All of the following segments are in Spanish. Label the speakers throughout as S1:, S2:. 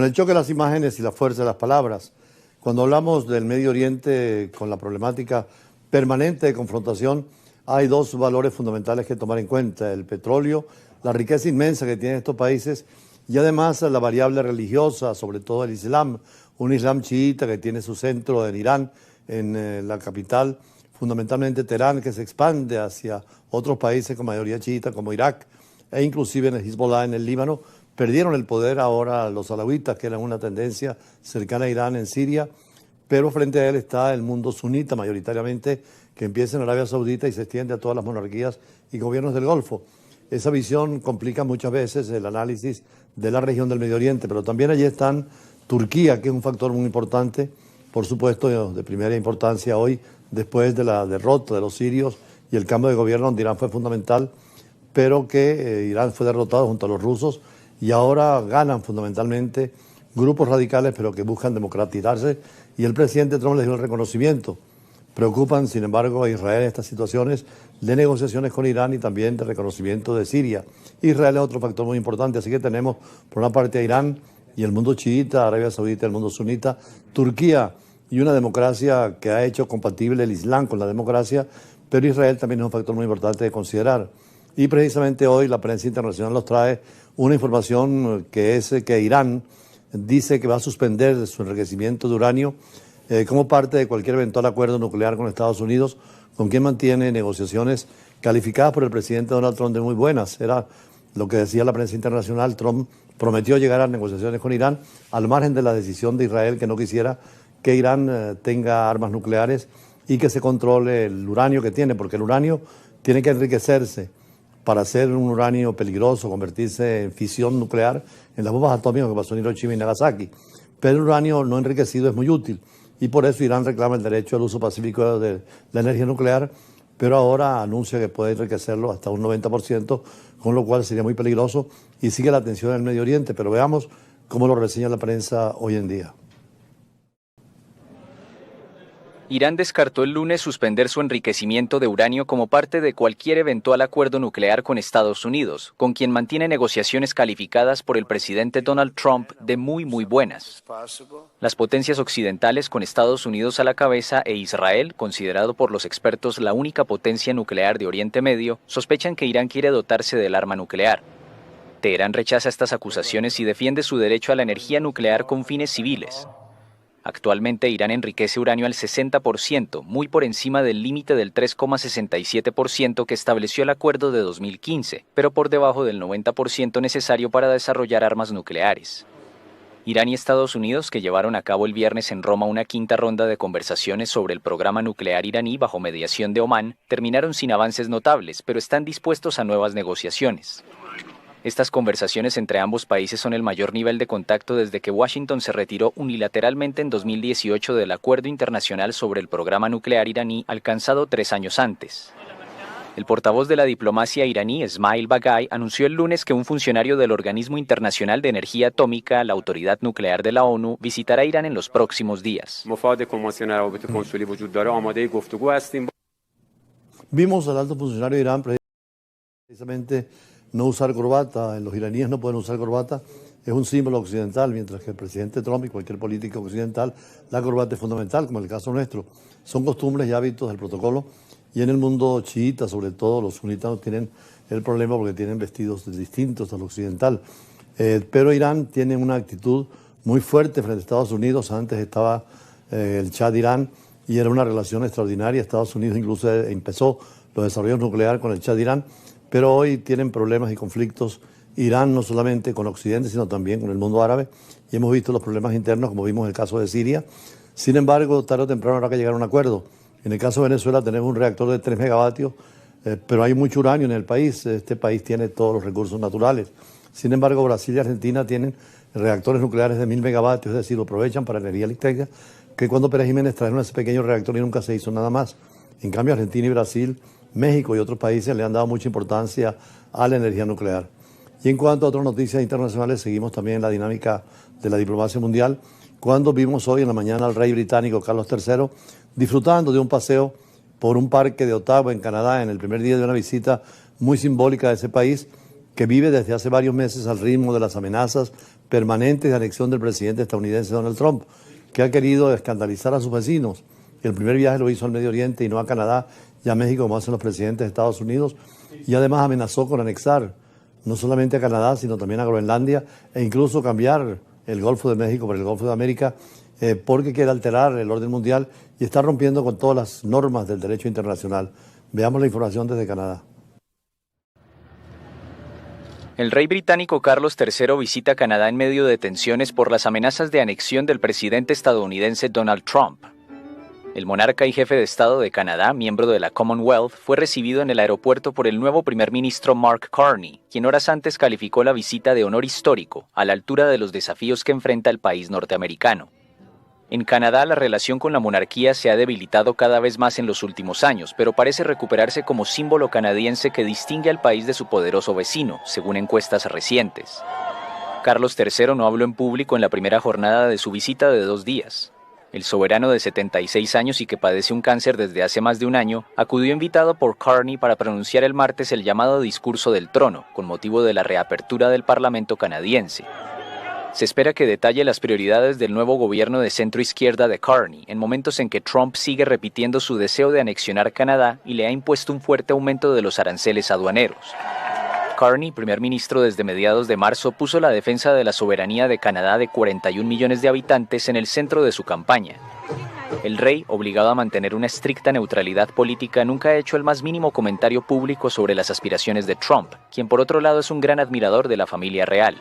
S1: Con el choque de las imágenes y la fuerza de las palabras, cuando hablamos del Medio Oriente con la problemática permanente de confrontación, hay dos valores fundamentales que tomar en cuenta: el petróleo, la riqueza inmensa que tienen estos países, y además la variable religiosa, sobre todo el Islam, un Islam chiita que tiene su centro en Irán, en la capital, fundamentalmente Teherán, que se expande hacia otros países con mayoría chiita como Irak e inclusive en el Hezbollah en el Líbano. Perdieron el poder ahora los alawitas, que eran una tendencia cercana a Irán en Siria, pero frente a él está el mundo sunita mayoritariamente, que empieza en Arabia Saudita y se extiende a todas las monarquías y gobiernos del Golfo. Esa visión complica muchas veces el análisis de la región del Medio Oriente, pero también allí están Turquía, que es un factor muy importante, por supuesto de primera importancia hoy, después de la derrota de los sirios y el cambio de gobierno donde Irán fue fundamental, pero que Irán fue derrotado junto a los rusos y ahora ganan fundamentalmente grupos radicales, pero que buscan democratizarse, y el presidente Trump les dio el reconocimiento. Preocupan, sin embargo, a Israel estas situaciones de negociaciones con Irán y también de reconocimiento de Siria. Israel es otro factor muy importante, así que tenemos por una parte a Irán y el mundo chiita, Arabia Saudita, el mundo sunita, Turquía y una democracia que ha hecho compatible el Islam con la democracia, pero Israel también es un factor muy importante de considerar. Y precisamente hoy la prensa internacional nos trae una información que es que Irán dice que va a suspender su enriquecimiento de uranio como parte de cualquier eventual acuerdo nuclear con Estados Unidos, con quien mantiene negociaciones calificadas por el presidente Donald Trump de muy buenas. Era lo que decía la prensa internacional. Trump prometió llegar a negociaciones con Irán al margen de la decisión de Israel, que no quisiera que Irán tenga armas nucleares y que se controle el uranio que tiene, porque el uranio tiene que enriquecerse para ser un uranio peligroso, convertirse en fisión nuclear, en las bombas atómicas que pasó en Hiroshima y Nagasaki. Pero el uranio no enriquecido es muy útil y por eso Irán reclama el derecho al uso pacífico de la energía nuclear, pero ahora anuncia que puede enriquecerlo hasta un 90%, con lo cual sería muy peligroso, y sigue la tensión en el Medio Oriente. Pero veamos cómo lo reseña la prensa hoy en día.
S2: Irán descartó el lunes suspender su enriquecimiento de uranio como parte de cualquier eventual acuerdo nuclear con Estados Unidos, con quien mantiene negociaciones calificadas por el presidente Donald Trump de muy buenas. Las potencias occidentales, con Estados Unidos a la cabeza e Israel, considerado por los expertos la única potencia nuclear de Oriente Medio, sospechan que Irán quiere dotarse del arma nuclear. Teherán rechaza estas acusaciones y defiende su derecho a la energía nuclear con fines civiles. Actualmente Irán enriquece uranio al 60%, muy por encima del límite del 3,67% que estableció el acuerdo de 2015, pero por debajo del 90% necesario para desarrollar armas nucleares. Irán y Estados Unidos, que llevaron a cabo el viernes en Roma una quinta ronda de conversaciones sobre el programa nuclear iraní bajo mediación de Omán, terminaron sin avances notables, pero están dispuestos a nuevas negociaciones. Estas conversaciones entre ambos países son el mayor nivel de contacto desde que Washington se retiró unilateralmente en 2018 del acuerdo internacional sobre el programa nuclear iraní alcanzado 3 años antes. El portavoz de la diplomacia iraní, Esmail Baghaei, anunció el lunes que un funcionario del Organismo Internacional de Energía Atómica, la Autoridad Nuclear de la ONU, visitará Irán en los próximos días.
S1: Vimos al alto funcionario de Irán precisamente no usar corbata. Los iraníes no pueden usar corbata, es un símbolo occidental, mientras que el presidente Trump y cualquier político occidental, la corbata es fundamental, como en el caso nuestro. Son costumbres y hábitos del protocolo, y en el mundo chiita, sobre todo, los sunitas no tienen el problema porque tienen vestidos distintos al occidental. Pero Irán tiene una actitud muy fuerte frente a Estados Unidos. Antes estaba el Shah de Irán y era una relación extraordinaria. Estados Unidos incluso empezó los desarrollos nucleares con el Shah de Irán, pero hoy tienen problemas y conflictos Irán, no solamente con Occidente, sino también con el mundo árabe, y hemos visto los problemas internos, como vimos en el caso de Siria. Sin embargo, tarde o temprano habrá que llegar a un acuerdo. En el caso de Venezuela tenemos un reactor de 3 megavatios, pero hay mucho uranio en el país. Este país tiene todos los recursos naturales. Sin embargo, Brasil y Argentina tienen reactores nucleares de 1000 megavatios, es decir, lo aprovechan para energía eléctrica, que cuando Pérez Jiménez trajeron ese pequeño reactor y nunca se hizo nada más. En cambio, Argentina y Brasil, México y otros países le han dado mucha importancia a la energía nuclear. Y en cuanto a otras noticias internacionales, seguimos también en la dinámica de la diplomacia mundial, cuando vimos hoy en la mañana al rey británico Carlos III disfrutando de un paseo por un parque de Ottawa, en Canadá, en el primer día de una visita muy simbólica de ese país, que vive desde hace varios meses al ritmo de las amenazas permanentes de anexión del presidente estadounidense Donald Trump, que ha querido escandalizar a sus vecinos. El primer viaje lo hizo al Medio Oriente y no a Canadá y a México, como hacen los presidentes de Estados Unidos, y además amenazó con anexar no solamente a Canadá, sino también a Groenlandia, e incluso cambiar el Golfo de México por el Golfo de América, porque quiere alterar el orden mundial y está rompiendo con todas las normas del derecho internacional. Veamos la información desde Canadá.
S2: El rey británico Carlos III visita Canadá en medio de tensiones por las amenazas de anexión del presidente estadounidense Donald Trump. El monarca y jefe de Estado de Canadá, miembro de la Commonwealth, fue recibido en el aeropuerto por el nuevo primer ministro Mark Carney, quien horas antes calificó la visita de honor histórico, a la altura de los desafíos que enfrenta el país norteamericano. En Canadá, la relación con la monarquía se ha debilitado cada vez más en los últimos años, pero parece recuperarse como símbolo canadiense que distingue al país de su poderoso vecino, según encuestas recientes. Carlos III no habló en público en la primera jornada de su visita de 2 días. El soberano de 76 años y que padece un cáncer desde hace más de un año, acudió invitado por Carney para pronunciar el martes el llamado discurso del trono, con motivo de la reapertura del Parlamento canadiense. Se espera que detalle las prioridades del nuevo gobierno de centro-izquierda de Carney, en momentos en que Trump sigue repitiendo su deseo de anexionar Canadá y le ha impuesto un fuerte aumento de los aranceles aduaneros. Carney, primer ministro desde mediados de marzo, puso la defensa de la soberanía de Canadá de 41 millones de habitantes en el centro de su campaña. El rey, obligado a mantener una estricta neutralidad política, nunca ha hecho el más mínimo comentario público sobre las aspiraciones de Trump, quien por otro lado es un gran admirador de la familia real.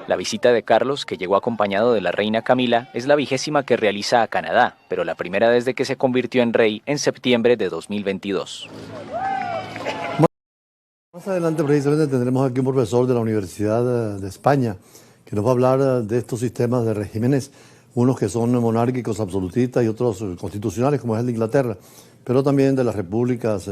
S2: La visita de Carlos, que llegó acompañado de la reina Camila, es la 20ª que realiza a Canadá, pero la primera desde que se convirtió en rey en septiembre de 2022.
S1: Más adelante precisamente tendremos aquí un profesor de la Universidad de España que nos va a hablar de estos sistemas de regímenes, unos que son monárquicos absolutistas y otros constitucionales como es el de Inglaterra, pero también de las repúblicas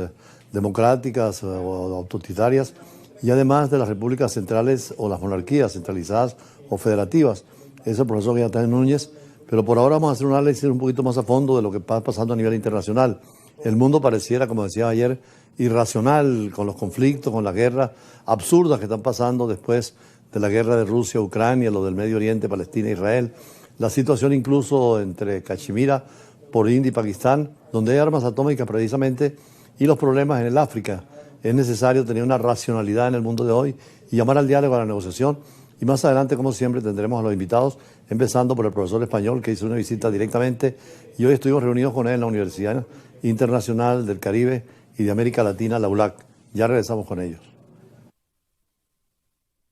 S1: democráticas o autoritarias y además de las repúblicas centrales o las monarquías centralizadas o federativas. Es el profesor Gaetano Núñez, pero por ahora vamos a hacer un análisis un poquito más a fondo de lo que está pasando a nivel internacional. El mundo pareciera, como decía ayer, irracional con los conflictos, con las guerras absurdas que están pasando después de la guerra de Rusia, Ucrania, lo del Medio Oriente, Palestina, Israel, la situación incluso entre Cachemira por India y Pakistán, donde hay armas atómicas precisamente, y los problemas en el África. Es necesario tener una racionalidad en el mundo de hoy y llamar al diálogo, a la negociación. Y más adelante, como siempre, tendremos a los invitados, empezando por el profesor español que hizo una visita directamente y hoy estuvimos reunidos con él en la Universidad Internacional del Caribe y de América Latina, la ULAC. Ya regresamos con ellos.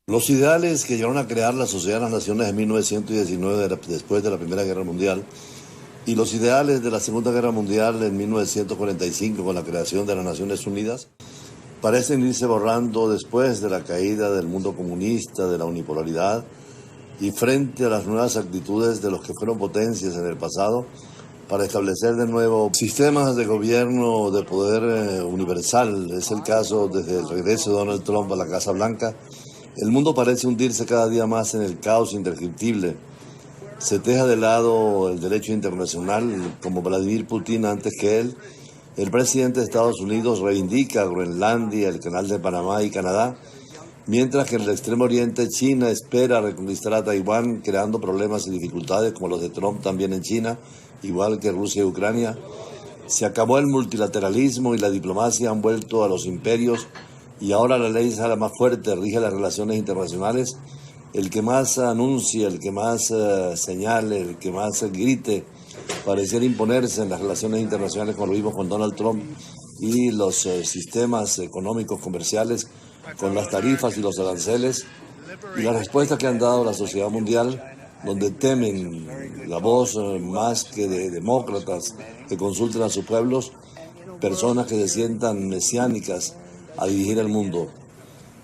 S3: Los ideales que llegaron a crear la Sociedad de las Naciones en 1919, después de la Primera Guerra Mundial, y los ideales de la Segunda Guerra Mundial en 1945, con la creación de las Naciones Unidas, parecen irse borrando después de la caída del mundo comunista, de la unipolaridad, y frente a las nuevas actitudes de los que fueron potencias en el pasado, para establecer de nuevo sistemas de gobierno de poder universal. Es el caso desde el regreso de Donald Trump a la Casa Blanca. El mundo parece hundirse cada día más en el caos indescriptible. Se deja de lado el derecho internacional, como Vladimir Putin antes que él. El presidente de Estados Unidos reivindica Groenlandia, el Canal de Panamá y Canadá, mientras que en el Extremo Oriente China espera reconquistar a Taiwán, creando problemas y dificultades como los de Trump también en China, igual que Rusia y Ucrania. Se acabó el multilateralismo y la diplomacia han vuelto a los imperios y ahora la ley es la más fuerte, rige las relaciones internacionales. El que más anuncie, el que más señale, el que más grite, pareciera imponerse en las relaciones internacionales, como lo vimos con Donald Trump y los sistemas económicos comerciales, con las tarifas y los aranceles, y la respuesta que han dado la sociedad mundial, donde temen la voz más que de demócratas que consulten a sus pueblos, personas que se sientan mesiánicas a dirigir el mundo.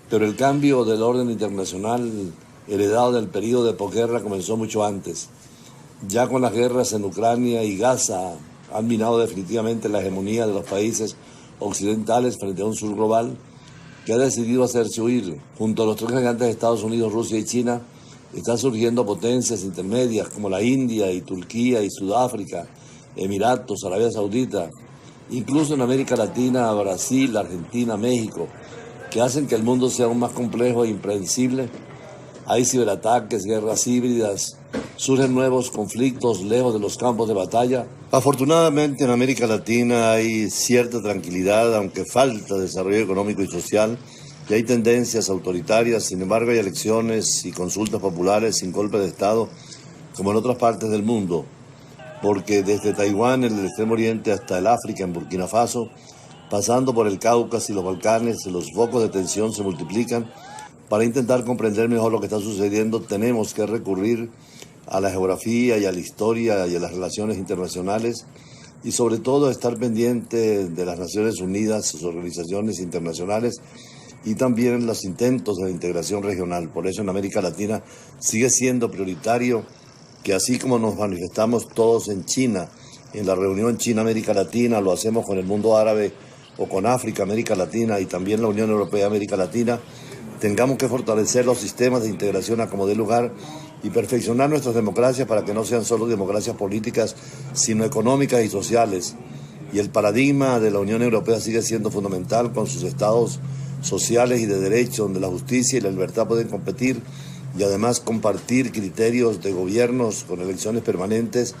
S3: Pero el cambio del orden internacional heredado del periodo de posguerra comenzó mucho antes. Ya con las guerras en Ucrania y Gaza han minado definitivamente la hegemonía de los países occidentales frente a un sur global que ha decidido hacerse huir. Junto a los tres gigantes de Estados Unidos, Rusia y China, están surgiendo potencias intermedias como la India y Turquía y Sudáfrica, Emiratos, Arabia Saudita, incluso en América Latina, Brasil, Argentina, México, que hacen que el mundo sea aún más complejo e impredecible hay ciberataques, guerras híbridas, surgen nuevos conflictos lejos de los campos de batalla. Afortunadamente en América Latina hay cierta tranquilidad, aunque falta desarrollo económico y social, y hay tendencias autoritarias. Sin embargo, hay elecciones y consultas populares sin golpe de Estado, como en otras partes del mundo, porque desde Taiwán, en el Extremo Oriente, hasta el África, en Burkina Faso, pasando por el Cáucaso y los Balcanes, los focos de tensión se multiplican. Para intentar comprender mejor lo que está sucediendo, tenemos que recurrir a la geografía y a la historia y a las relaciones internacionales, y sobre todo estar pendiente de las Naciones Unidas, sus organizaciones internacionales, y también los intentos de integración regional. Por eso en América Latina sigue siendo prioritario que, así como nos manifestamos todos en China, en la reunión China-América Latina, lo hacemos con el mundo árabe o con África, América Latina, y también la Unión Europea, América Latina, tengamos que fortalecer los sistemas de integración a como dé lugar y perfeccionar nuestras democracias para que no sean solo democracias políticas, sino económicas y sociales. Y el paradigma de la Unión Europea sigue siendo fundamental, con sus estados sociales y de derecho, donde la justicia y la libertad pueden competir, y además compartir criterios de gobiernos con elecciones permanentes,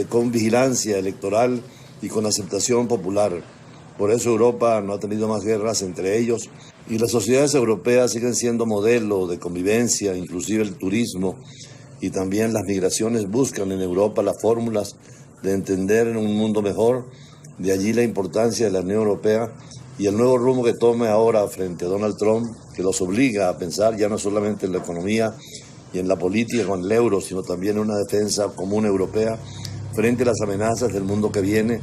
S3: con vigilancia electoral y con aceptación popular. Por eso Europa no ha tenido más guerras entre ellos, y las sociedades europeas siguen siendo modelo de convivencia. Inclusive el turismo y también las migraciones buscan en Europa las fórmulas de entender en un mundo mejor. De allí la importancia de la Unión Europea y el nuevo rumbo que tome ahora frente a Donald Trump, que los obliga a pensar ya no solamente en la economía y en la política con el euro, sino también en una defensa común europea frente a las amenazas del mundo que viene,